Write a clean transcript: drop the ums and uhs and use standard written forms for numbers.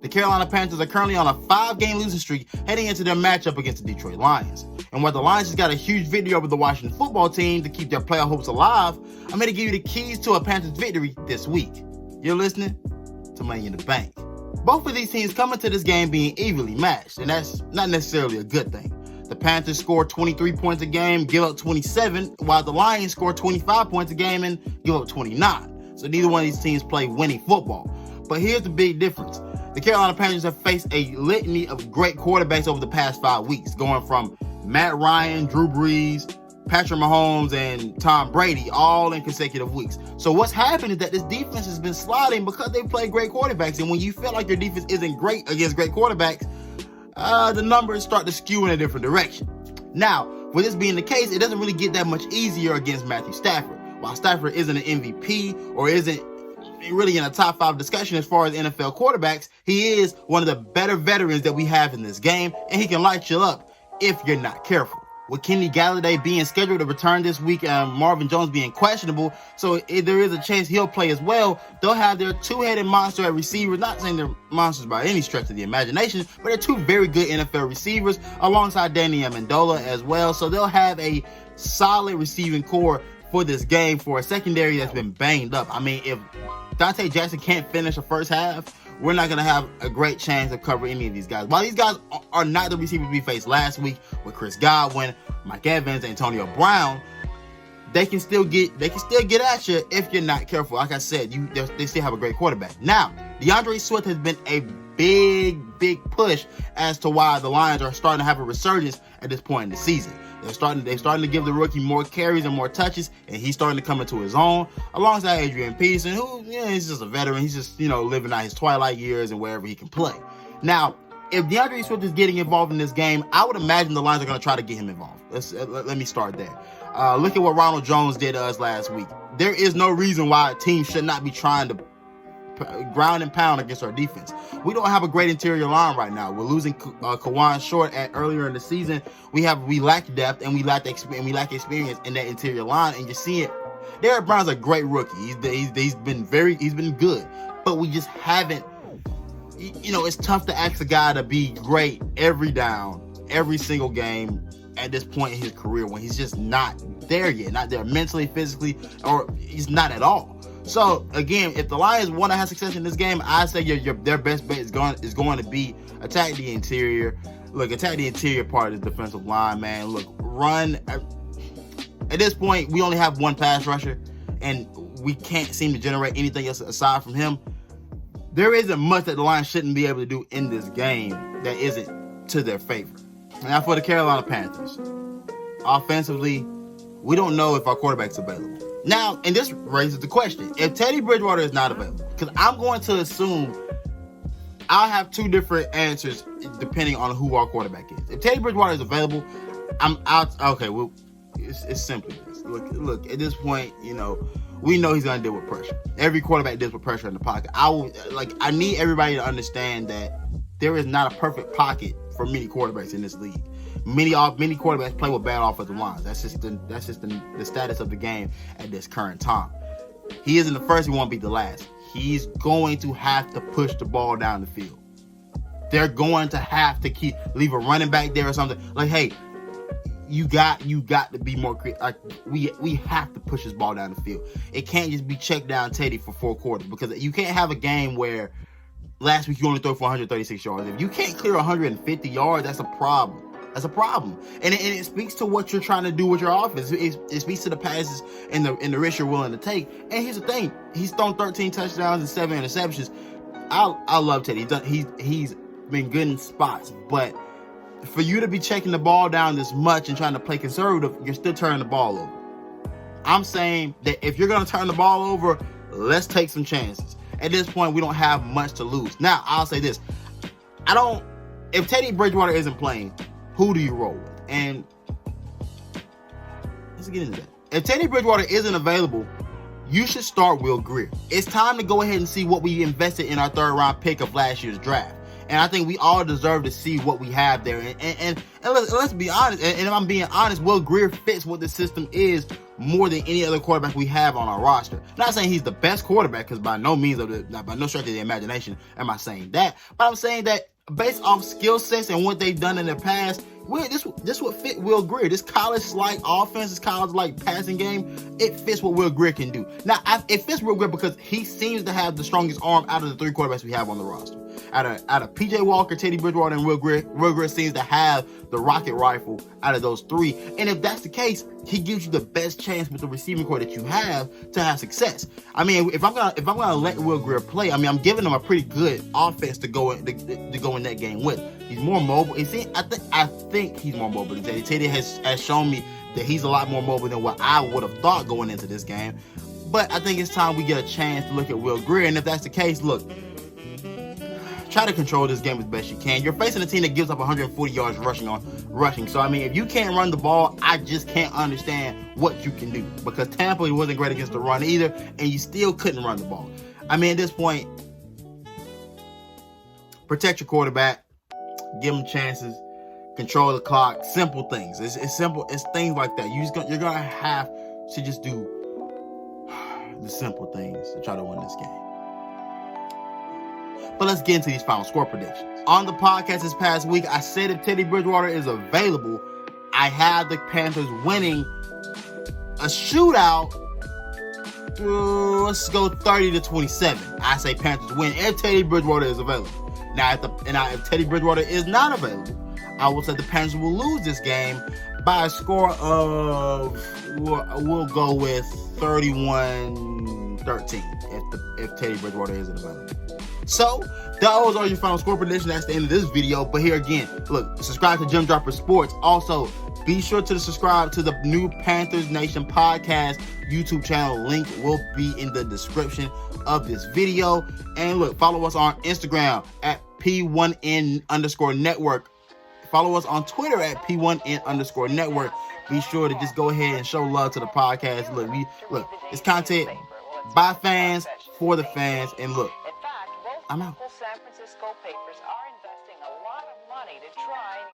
The Carolina Panthers are currently on a 5-game losing streak heading into their matchup against the Detroit Lions. And while the Lions just got a huge victory over the Washington football team to keep their playoff hopes alive, I'm going to give you the keys to a Panthers victory this week. You're listening to Money in the Bank. Both of these teams come into this game being evenly matched, and that's not necessarily a good thing. The Panthers score 23 points a game, give up 27, while the Lions score 25 points a game and give up 29. So neither one of these teams play winning football. But here's the big difference. The Carolina Panthers have faced a litany of great quarterbacks over the past 5 weeks, going from Matt Ryan, Drew Brees, Patrick Mahomes, and Tom Brady, all in consecutive weeks. So what's happened is that this defense has been sliding because they play great quarterbacks. And when you feel like your defense isn't great against great quarterbacks, the numbers start to skew in a different direction. Now, with this being the case, it doesn't really get that much easier against Matthew Stafford. While Stafford isn't an MVP or isn't really in a top 5 discussion as far as NFL quarterbacks, he is one of the better veterans that we have in this game, and he can light you up if you're not careful. With Kenny Galladay being scheduled to return this week and Marvin Jones being questionable, so if there is a chance he'll play as well, they'll have their two-headed monster at receivers. Not saying they're monsters by any stretch of the imagination, but they're two very good NFL receivers alongside Danny Amendola as well. So they'll have a solid receiving core for this game for a secondary that's been banged up. I mean, if Dante Jackson can't finish the first half, we're not going to have a great chance of covering any of these guys. While these guys are not the receivers we faced last week with Chris Godwin, Mike Evans, Antonio Brown, they can still get at you if you're not careful. Like I said, they still have a great quarterback. Now, DeAndre Swift has been a big push as to why the Lions are starting to have a resurgence at this point in the season. They're starting to give the rookie more carries and more touches, and he's starting to come into his own alongside Adrian Peterson, who, he's just a veteran. He's just, living out his twilight years and wherever he can play. Now, if DeAndre Swift is getting involved in this game, I would imagine the Lions are going to try to get him involved. Let me start there. Look at what Ronald Jones did to us last week. There is no reason why a team should not be trying to ground and pound against our defense. We don't have a great interior line right now. We're losing Kawan Short earlier in the season. We lack depth and we lack experience in that interior line. And you see it. Derrick Brown's a great rookie. He's been good, but we just haven't. It's tough to ask a guy to be great every down, every single game at this point in his career when he's just not there yet, not there mentally, physically, or he's not at all. So again, if the Lions want to have success in this game, I say their best bet is going to be attack the interior. Look, attack the interior part of the defensive line, man. Look, run. At this point, we only have one pass rusher, and we can't seem to generate anything else aside from him. There isn't much that the Lions shouldn't be able to do in this game that isn't to their favor. Now for the Carolina Panthers, offensively, we don't know if our quarterback's available. Now, and this raises the question, if Teddy Bridgewater is not available, because I'm going to assume I'll have two different answers depending on who our quarterback is. If Teddy Bridgewater is available, I'm out. Okay, well, it's simply this. Look, at this point, we know he's going to deal with pressure. Every quarterback deals with pressure in the pocket. I need everybody to understand that there is not a perfect pocket for many quarterbacks in this league. Many quarterbacks play with bad offensive lines. That's just the status of the game at this current time. He isn't the first. He won't be the last. He's going to have to push the ball down the field. They're going to have to leave a running back there or something. Like, hey, you got to be more creative. Like, we have to push this ball down the field. It can't just be check down Teddy for 4 quarters, because you can't have a game where last week you only throw for 136 yards. If you can't clear 150 yards, that's a problem. That's a problem. And it speaks to what you're trying to do with your offense. It speaks to the passes and the risk you're willing to take. And here's the thing. He's thrown 13 touchdowns and 7 interceptions. I love Teddy. He's been good in spots. But for you to be checking the ball down this much and trying to play conservative, you're still turning the ball over. I'm saying that if you're going to turn the ball over, let's take some chances. At this point, we don't have much to lose. Now, I'll say this. If Teddy Bridgewater isn't playing, who do you roll with? And let's get into that. If Teddy Bridgewater isn't available, you should start Will Grier. It's time to go ahead and see what we invested in our 3rd round pick of last year's draft. And I think we all deserve to see what we have there. And let's be honest. And if I'm being honest, Will Grier fits what the system is more than any other quarterback we have on our roster. Not saying he's the best quarterback, because by no stretch of the imagination am I saying that. But I'm saying that based off skill sets and what they've done in the past, this would fit Will Grier. This college-like offense, this college-like passing game, it fits what Will Grier can do. Now, it fits Will Grier because he seems to have the strongest arm out of the three quarterbacks we have on the roster. Out of P.J. Walker, Teddy Bridgewater, and Will Grier seems to have the rocket rifle out of those three. And if that's the case, he gives you the best chance with the receiving core that you have to have success. I mean, if I'm gonna let Will Grier play, I mean, I'm giving him a pretty good offense to go in that game with. He's more mobile. I think he's more mobile than Teddy. Teddy has shown me that he's a lot more mobile than what I would have thought going into this game. But I think it's time we get a chance to look at Will Grier. And if that's the case, look, try to control this game as best you can. You're facing a team that gives up 140 yards rushing. So, I mean, if you can't run the ball, I just can't understand what you can do. Because Tampa wasn't great against the run either, and you still couldn't run the ball. I mean, at this point, protect your quarterback, give him chances, control the clock, simple things. It's simple. It's things like that. You're going to have to just do the simple things to try to win this game. But let's get into these final score predictions. On the podcast this past week, I said if Teddy Bridgewater is available, I have the Panthers winning a shootout. Let's go 30-27. I say Panthers win if Teddy Bridgewater is available. Now, if Teddy Bridgewater is not available, I will say the Panthers will lose this game by a score of, we'll go with 31-13 if Teddy Bridgewater isn't available. So, those are your final score predictions. That's the end of this video. But here again, look, subscribe to Gem Dropper Sports. Also, be sure to subscribe to the new Panthers Nation podcast YouTube channel. Link will be in the description of this video. And look, follow us on Instagram at P1N_network. Follow us on Twitter at P1N_network. Be sure to just go ahead and show love to the podcast. Look, it's content by fans, for the fans. And look, I'm out.